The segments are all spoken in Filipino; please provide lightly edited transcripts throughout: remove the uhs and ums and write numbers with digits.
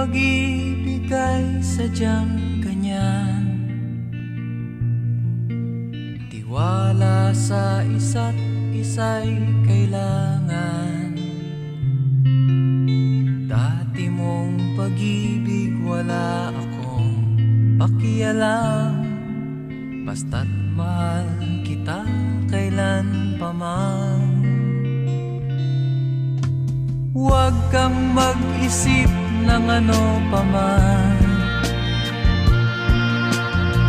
pag-ibig ay sadyang ganyan. Tiwala sa isa't isa'y kailangan. Dati mong pag-ibig wala akong pakialam, basta't mahal kita kailan pa man. Huwag kang mag-isip ng ano pa man,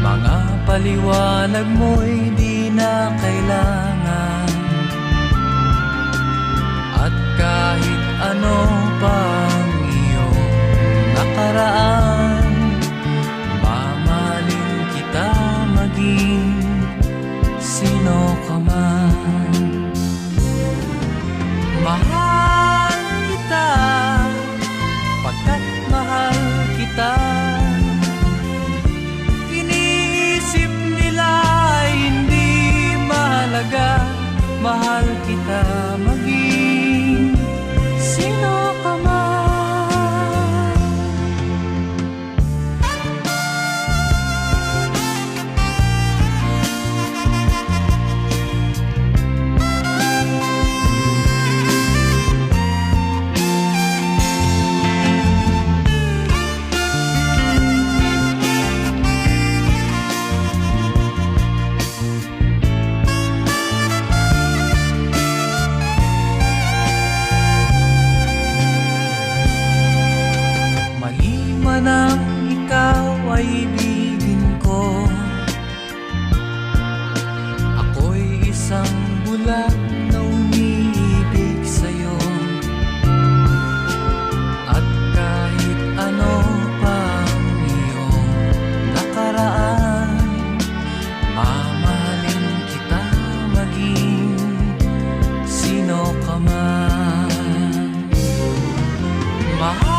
mga paliwanag mo'y di na kailangan. At kahit ano pang iyong nakaraan, mamahalin kita maging sino ka man. Mahal kita pagkat mahal kita. Iniisip nila ay hindi mahalaga, mahal kita maging sino ka man. Nang ikaw ay ibigin ko, ako'y isang bulag na umiibig sa'yo. At kahit ano pang iyong nakaraan, mamahalin kita maging sino ka man. Mahal